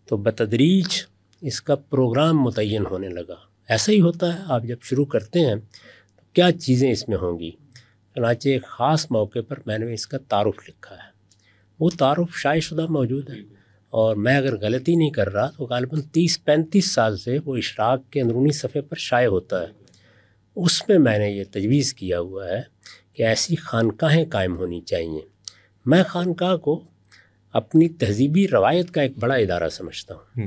تو بتدریج اس کا پروگرام متعین ہونے لگا. ایسا ہی ہوتا ہے، آپ جب شروع کرتے ہیں تو کیا چیزیں اس میں ہوں گی. چنانچہ ایک خاص موقع پر میں نے اس کا تعارف لکھا ہے. وہ تعارف شائع شدہ موجود ہے، اور میں اگر غلطی نہیں کر رہا تو غالباً 30-35 سال سے وہ اشراق کے اندرونی صفحے پر شائع ہوتا ہے. اس میں میں نے یہ تجویز کیا ہوا ہے کہ ایسی خانقاہیں قائم ہونی چاہیے. میں خانقاہ کو اپنی تہذیبی روایت کا ایک بڑا ادارہ سمجھتا ہوں.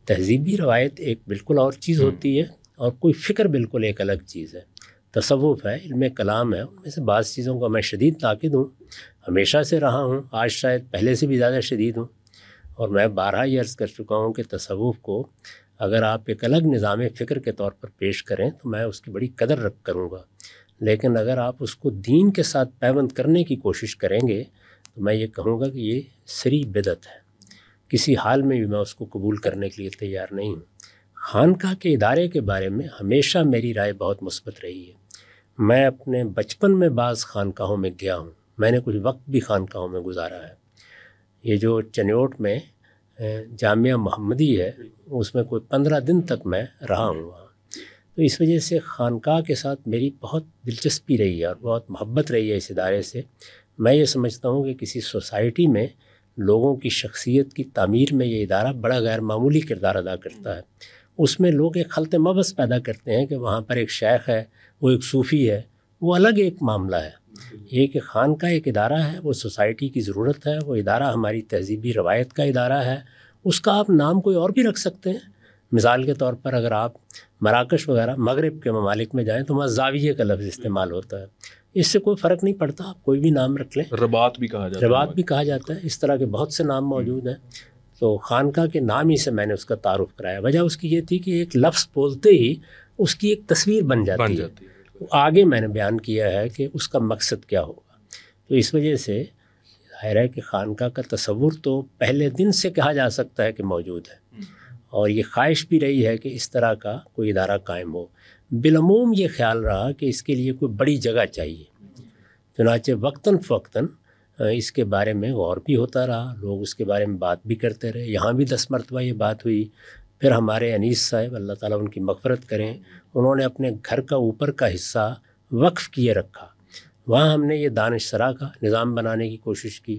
تہذیبی روایت ایک بالکل اور چیز ہوتی ہے، اور کوئی فکر بالکل ایک الگ چیز ہے. تصوف ہے، علم کلام ہے، ان میں سے بعض چیزوں کا میں شدید ناقد ہوں، ہمیشہ سے رہا ہوں، آج شاید پہلے سے بھی زیادہ شدید ہوں. اور میں بارہا یہ عرض کر چکا ہوں کہ تصوف کو اگر آپ ایک الگ نظام فکر کے طور پر پیش کریں تو میں اس کی بڑی قدر کروں گا، لیکن اگر آپ اس کو دین کے ساتھ پیوند کرنے کی کوشش کریں گے تو میں یہ کہوں گا کہ یہ سری بدعت ہے. کسی حال میں بھی میں اس کو قبول کرنے کے لیے تیار نہیں ہوں. خانقاہ کے ادارے کے بارے میں ہمیشہ میری رائے بہت مثبت رہی ہے. میں اپنے بچپن میں بعض خانقاہوں میں گیا ہوں، میں نے کچھ وقت بھی خانقاہوں میں گزارا ہے. یہ جو چنیوٹ میں جامعہ محمدی ہے اس میں کوئی 15 دن تک میں رہا ہوں وہاں. تو اس وجہ سے خانقاہ کے ساتھ میری بہت دلچسپی رہی ہے اور بہت محبت رہی ہے اس ادارے سے. میں یہ سمجھتا ہوں کہ کسی سوسائٹی میں لوگوں کی شخصیت کی تعمیر میں یہ ادارہ بڑا غیر معمولی کردار ادا کرتا ہے. اس میں لوگ ایک خلط مبس پیدا کرتے ہیں کہ وہاں پر ایک شیخ ہے، وہ ایک صوفی ہے، وہ الگ ایک معاملہ ہے. یہ کہ خانقاہ ایک ادارہ ہے، وہ سوسائٹی کی ضرورت ہے، وہ ادارہ ہماری تہذیبی روایت کا ادارہ ہے. اس کا آپ نام کوئی اور بھی رکھ سکتے ہیں. مثال کے طور پر اگر آپ مراکش وغیرہ مغرب کے ممالک میں جائیں تو وہاں زاویہ کا لفظ استعمال ہوتا ہے. اس سے کوئی فرق نہیں پڑتا، آپ کوئی بھی نام رکھ لیں. رباط بھی کہا جاتا ہے. اس طرح کے بہت سے نام موجود ہیں. تو خانقاہ کے نام ہی سے میں نے اس کا تعارف کرایا. وجہ اس کی یہ تھی کہ ایک لفظ بولتے ہی اس کی ایک تصویر بن جاتی ہے. آگے میں نے بیان کیا ہے کہ اس کا مقصد کیا ہوگا. تو اس وجہ سے ظاہر ہے کہ خانقاہ کا تصور تو پہلے دن سے کہا جا سکتا ہے کہ موجود ہے، اور یہ خواہش بھی رہی ہے کہ اس طرح کا کوئی ادارہ قائم ہو. بالعموم یہ خیال رہا کہ اس کے لیے کوئی بڑی جگہ چاہیے. چنانچہ وقتاً فوقتاً اس کے بارے میں غور بھی ہوتا رہا، لوگ اس کے بارے میں بات بھی کرتے رہے. یہاں بھی 10 مرتبہ یہ بات ہوئی. پھر ہمارے انیس صاحب، اللہ تعالیٰ ان کی مغفرت کریں، انہوں نے اپنے گھر کا اوپر کا حصہ وقف کیے رکھا. وہاں ہم نے یہ دانش سرا کا نظام بنانے کی کوشش کی.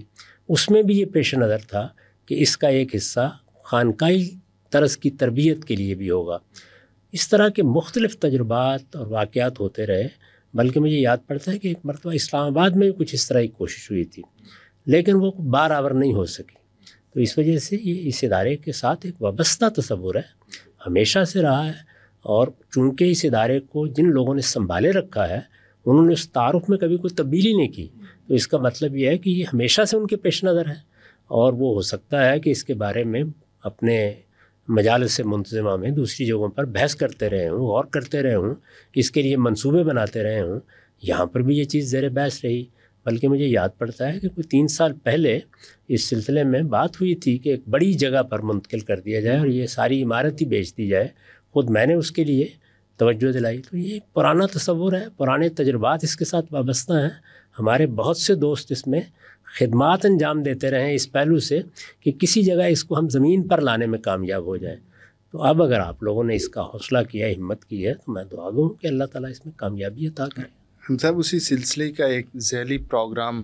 اس میں بھی یہ پیش نظر تھا کہ اس کا ایک حصہ خانقاہی طرز کی تربیت کے لیے بھی ہوگا. اس طرح کے مختلف تجربات اور واقعات ہوتے رہے. بلکہ مجھے یاد پڑتا ہے کہ ایک مرتبہ اسلام آباد میں بھی کچھ اس طرح کی کوشش ہوئی تھی، لیکن وہ بار آور نہیں ہو سکی. تو اس وجہ سے یہ اس ادارے کے ساتھ ایک وابستہ تصور ہے، ہمیشہ سے رہا ہے. اور چونکہ اس ادارے کو جن لوگوں نے سنبھالے رکھا ہے انہوں نے اس تعارف میں کبھی کوئی تبدیلی نہیں کی، تو اس کا مطلب یہ ہے کہ یہ ہمیشہ سے ان کے پیش نظر ہے. اور وہ ہو سکتا ہے کہ اس کے بارے میں اپنے مجالس منتظمہ میں دوسری جگہوں پر بحث کرتے رہے ہوں، غور کرتے رہے ہوں، اس کے لیے منصوبے بناتے رہے ہوں. یہاں پر بھی یہ چیز زیر بحث رہی. بلکہ مجھے یاد پڑتا ہے کہ کوئی 3 سال پہلے اس سلسلے میں بات ہوئی تھی کہ ایک بڑی جگہ پر منتقل کر دیا جائے اور یہ ساری عمارت ہی بیچ دی جائے. خود میں نے اس کے لیے توجہ دلائی. تو یہ ایک پرانا تصور ہے، پرانے تجربات اس کے ساتھ وابستہ ہیں. ہمارے بہت سے دوست اس میں خدمات انجام دیتے رہے ہیں اس پہلو سے کہ کسی جگہ اس کو ہم زمین پر لانے میں کامیاب ہو جائیں. تو اب اگر آپ لوگوں نے اس کا حوصلہ کیا، ہمت کی ہے، تو میں دعا گو ہوں کہ اللہ تعالیٰ اس میں کامیابی عطا کرے. ہم صاحب اسی سلسلے کا ایک ذیلی پروگرام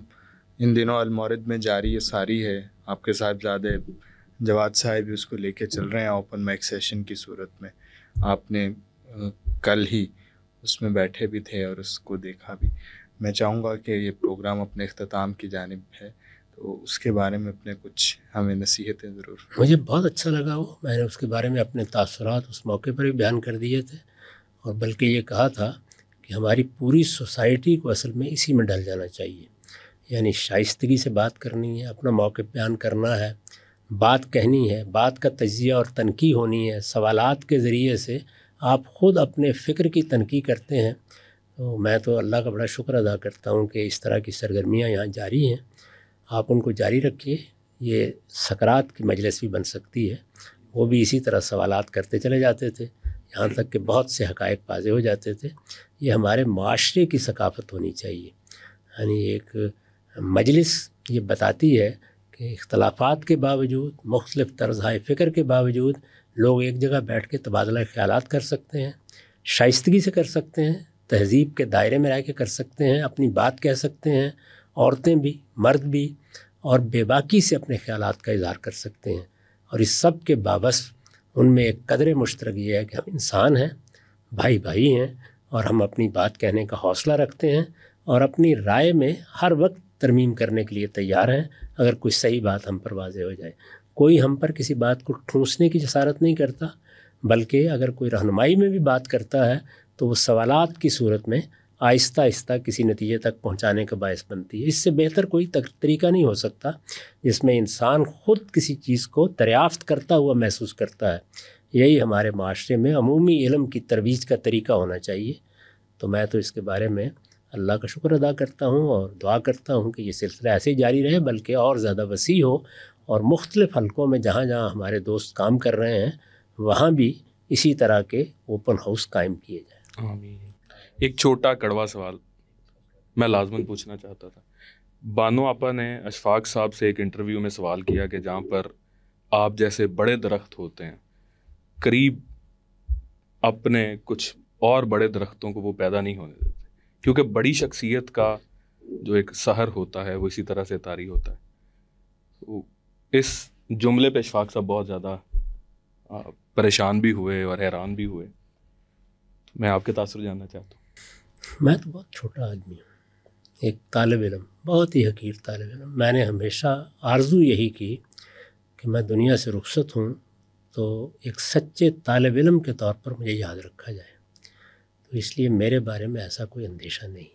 ان دنوں المورد میں جاری ساری ہے. آپ کے صاحبزادے جواد صاحب بھی اس کو لے کے چل رہے ہیں اوپن مائک سیشن کی صورت میں. آپ نے کل ہی اس میں بیٹھے بھی تھے اور اس کو دیکھا بھی. میں چاہوں گا کہ یہ پروگرام اپنے اختتام کی جانب ہے، تو اس کے بارے میں اپنے کچھ ہمیں نصیحتیں ضرور. مجھے بہت اچھا لگا وہ، میں نے اس کے بارے میں اپنے تاثرات اس موقع پر بھی بیان کر دیے تھے، اور بلکہ یہ کہا تھا کہ ہماری پوری سوسائٹی کو اصل میں اسی میں ڈل جانا چاہیے، یعنی شائستگی سے بات کرنی ہے، اپنا موقف بیان کرنا ہے، بات کہنی ہے، بات کا تجزیہ اور تنقید ہونی ہے، سوالات کے ذریعے سے آپ خود اپنے فکر کی تنقید کرتے ہیں. تو میں تو اللہ کا بڑا شکر ادا کرتا ہوں کہ اس طرح کی سرگرمیاں یہاں جاری ہیں، آپ ان کو جاری رکھیے. یہ سکرات کی مجلس بھی بن سکتی ہے، وہ بھی اسی طرح سوالات کرتے چلے جاتے تھے یہاں تک کہ بہت سے حقائق واضح ہو جاتے تھے. یہ ہمارے معاشرے کی ثقافت ہونی چاہیے. یعنی ایک مجلس یہ بتاتی ہے کہ اختلافات کے باوجود، مختلف طرزۂ فکر کے باوجود لوگ ایک جگہ بیٹھ کے تبادلہ خیالات کر سکتے ہیں، شائستگی سے کر سکتے ہیں، تہذیب کے دائرے میں رہ کے کر سکتے ہیں، اپنی بات کہہ سکتے ہیں، عورتیں بھی مرد بھی، اور بے باکی سے اپنے خیالات کا اظہار کر سکتے ہیں. اور اس سب کے وابستہ ان میں ایک قدر مشترک یہ ہے کہ ہم انسان ہیں، بھائی بھائی ہیں، اور ہم اپنی بات کہنے کا حوصلہ رکھتے ہیں اور اپنی رائے میں ہر وقت ترمیم کرنے کے لیے تیار ہیں اگر کوئی صحیح بات ہم پر واضح ہو جائے. کوئی ہم پر کسی بات کو ٹھونسنے کی جسارت نہیں کرتا، بلکہ اگر کوئی رہنمائی میں بھی بات کرتا ہے تو وہ سوالات کی صورت میں آہستہ آہستہ کسی نتیجے تک پہنچانے کا باعث بنتی ہے. اس سے بہتر کوئی طریقہ نہیں ہو سکتا جس میں انسان خود کسی چیز کو دریافت کرتا ہوا محسوس کرتا ہے. یہی ہمارے معاشرے میں عمومی علم کی ترویج کا طریقہ ہونا چاہیے. تو میں تو اس کے بارے میں اللہ کا شکر ادا کرتا ہوں اور دعا کرتا ہوں کہ یہ سلسلہ ایسے ہی جاری رہے، بلکہ اور زیادہ وسیع ہو، اور مختلف حلقوں میں جہاں جہاں ہمارے دوست کام کر رہے ہیں وہاں بھی اسی طرح کے اوپن ہاؤس قائم کیے جائیں. آمین. ایک چھوٹا کڑوا سوال میں لازماً پوچھنا چاہتا تھا. بانو آپا نے اشفاق صاحب سے ایک انٹرویو میں سوال کیا کہ جہاں پر آپ جیسے بڑے درخت ہوتے ہیں، قریب اپنے کچھ اور بڑے درختوں کو وہ پیدا نہیں ہونے دیتے، کیونکہ بڑی شخصیت کا جو ایک سحر ہوتا ہے وہ اسی طرح سے طاری ہوتا ہے. تو اس جملے پہ اشفاق صاحب بہت زیادہ پریشان بھی ہوئے اور حیران بھی ہوئے. میں آپ کے تاثر جاننا چاہتا ہوں. میں تو بہت چھوٹا آدمی ہوں، ایک طالب علم، بہت ہی حقیر طالب علم. میں نے ہمیشہ آرزو یہی کی کہ میں دنیا سے رخصت ہوں تو ایک سچے طالب علم کے طور پر مجھے یاد رکھا جائے. تو اس لیے میرے بارے میں ایسا کوئی اندیشہ نہیں.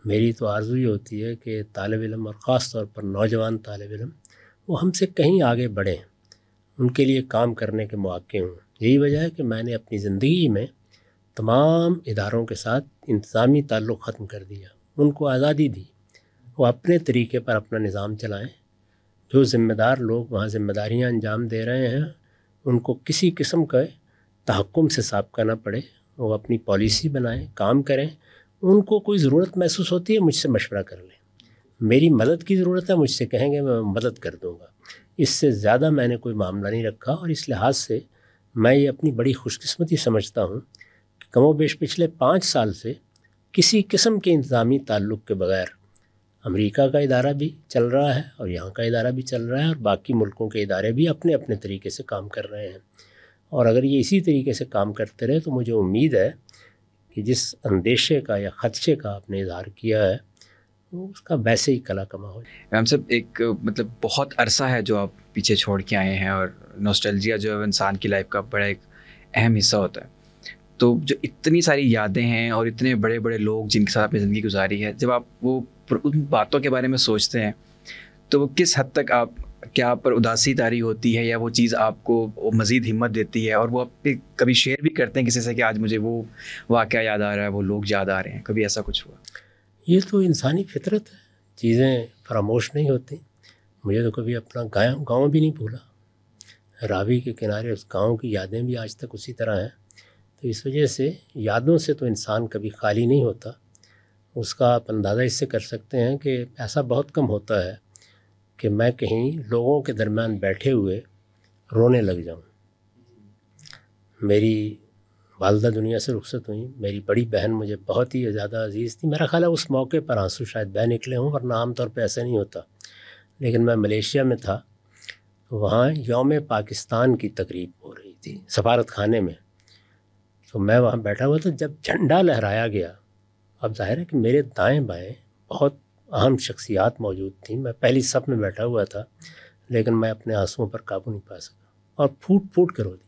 میری تو آرزو یہ ہوتی ہے کہ طالب علم، اور خاص طور پر نوجوان طالب علم، وہ ہم سے کہیں آگے بڑھیں، ان کے لیے کام کرنے کے مواقع ہوں. یہی وجہ ہے کہ میں نے اپنی زندگی میں تمام اداروں کے ساتھ انتظامی تعلق ختم کر دیا، ان کو آزادی دی، وہ اپنے طریقے پر اپنا نظام چلائیں. جو ذمہ دار لوگ وہاں ذمہ داریاں انجام دے رہے ہیں ان کو کسی قسم کا تحکم سے سابقہ نہ پڑے، وہ اپنی پالیسی بنائیں، کام کریں. ان کو کوئی ضرورت محسوس ہوتی ہے مجھ سے مشورہ کر لیں، میری مدد کی ضرورت ہے مجھ سے کہیں گے میں مدد کر دوں گا. اس سے زیادہ میں نے کوئی معاملہ نہیں رکھا، اور اس لحاظ سے میں یہ اپنی بڑی خوش قسمتی سمجھتا ہوں کہ کم و بیش پچھلے 5 سال سے کسی قسم کے انتظامی تعلق کے بغیر امریکہ کا ادارہ بھی چل رہا ہے اور یہاں کا ادارہ بھی چل رہا ہے، اور باقی ملکوں کے ادارے بھی اپنے اپنے طریقے سے کام کر رہے ہیں. اور اگر یہ اسی طریقے سے کام کرتے رہے تو مجھے امید ہے کہ جس اندیشے کا یا خدشے کا آپ نے اظہار کیا ہے وہ اس کا ویسے ہی کلا کما ہو جائے. میم صاحب، ایک مطلب بہت عرصہ ہے جو آپ پیچھے چھوڑ کے آئے ہیں، اور نوسٹیلجیا جو ہے انسان کی لائف کا بڑا ایک اہم حصہ ہوتا ہے. تو جو اتنی ساری یادیں ہیں اور اتنے بڑے بڑے لوگ جن کے ساتھ اپنی زندگی گزاری ہے، جب آپ وہ ان باتوں کے بارے میں سوچتے ہیں تو وہ کس حد تک کیا آپ پر اداسی طاری ہوتی ہے، یا وہ چیز آپ کو مزید ہمت دیتی ہے، اور وہ آپ کبھی شیئر بھی کرتے ہیں کسی سے کہ آج مجھے وہ واقعہ یاد آ رہا ہے، وہ لوگ یاد آ رہے ہیں؟ کبھی ایسا کچھ ہوا؟ یہ تو انسانی فطرت ہے، چیزیں فراموش نہیں ہوتی. مجھے تو کبھی اپنا گاؤں بھی نہیں بھولا، راوی کے کنارے اس گاؤں کی یادیں بھی آج تک اسی طرح ہیں. تو اس وجہ سے یادوں سے تو انسان کبھی خالی نہیں ہوتا. اس کا آپ اندازہ اس سے کر سکتے ہیں کہ ایسا بہت کم ہوتا ہے کہ میں کہیں لوگوں کے درمیان بیٹھے ہوئے رونے لگ جاؤں. میری والدہ دنیا سے رخصت ہوئیں، میری بڑی بہن مجھے بہت ہی زیادہ عزیز تھی. میرا خیال ہے اس موقع پر آنسو شاید بہہ نکلے ہوں، ورنہ عام طور پہ ایسا نہیں ہوتا. لیکن میں ملیشیا میں تھا، وہاں یوم پاکستان کی تقریب ہو رہی تھی سفارت خانے میں. تو میں وہاں بیٹھا ہوا تھا. جب جھنڈا لہرایا گیا، اب ظاہر ہے کہ میرے دائیں بائیں بہت اہم شخصیات موجود تھیں، میں پہلی صف میں بیٹھا ہوا تھا، لیکن میں اپنے آنسوؤں پر قابو نہیں پا سکا اور پھوٹ پھوٹ کر رو دیا.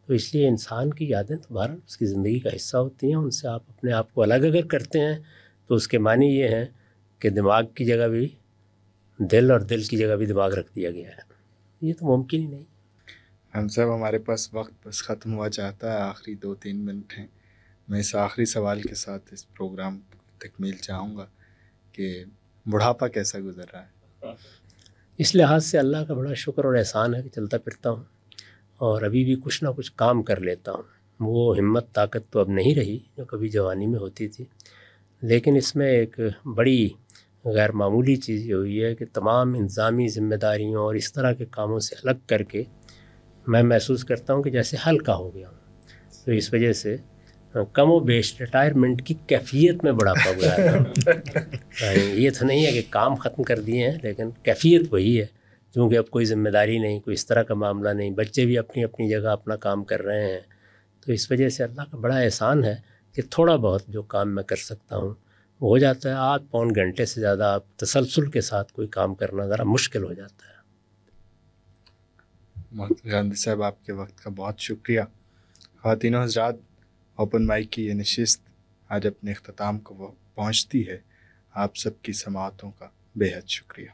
تو اس لیے انسان کی یادیں تو بہرحال اس کی زندگی کا حصہ ہوتی ہیں. ان سے آپ اپنے آپ کو الگ اگر کرتے ہیں تو اس کے معنی یہ ہیں کہ دماغ کی جگہ بھی دل اور دل کی جگہ بھی دماغ رکھ دیا گیا ہے. یہ تو ممکن ہی نہیں. ہم صاحب ہمارے پاس وقت بس ختم ہوا چاہتا ہے، آخری 2-3 منٹ ہیں. میں اس آخری سوال کے ساتھ اس پروگرام تکمیل چاہوں گا کہ بڑھاپا کیسا گزر رہا ہے؟ اس لحاظ سے اللہ کا بڑا شکر اور احسان ہے کہ چلتا پھرتا ہوں اور ابھی بھی کچھ نہ کچھ کام کر لیتا ہوں. وہ ہمت طاقت تو اب نہیں رہی جو کبھی جوانی میں ہوتی تھی، لیکن اس میں ایک بڑی غیر معمولی چیز یہ ہوئی ہے کہ تمام انتظامی ذمہ داریوں اور اس طرح کے کاموں سے الگ کر کے میں محسوس کرتا ہوں کہ جیسے ہلکا ہو گیا ہوں. تو اس وجہ سے کم و بیش ریٹائرمنٹ کی کیفیت میں بڑھاپا گزار رہا ہوں. یہ تو نہیں ہے کہ کام ختم کر دیے ہیں، لیکن کیفیت وہی ہے، کیونکہ اب کوئی ذمہ داری نہیں، کوئی اس طرح کا معاملہ نہیں، بچے بھی اپنی اپنی جگہ اپنا کام کر رہے ہیں. تو اس وجہ سے اللہ کا بڑا احسان ہے کہ تھوڑا بہت جو کام میں کر سکتا ہوں وہ ہو جاتا ہے. 8-9 گھنٹے سے زیادہ آپ تسلسل کے ساتھ کوئی کام کرنا ذرا مشکل ہو جاتا ہے. گاندھی صاحب آپ کے وقت کا بہت شکریہ. خواتین و حضرات، اوپن مائک کی یہ نشست آج اپنے اختتام کو پہنچتی ہے. آپ سب کی سماعتوں کا بے حد شکریہ.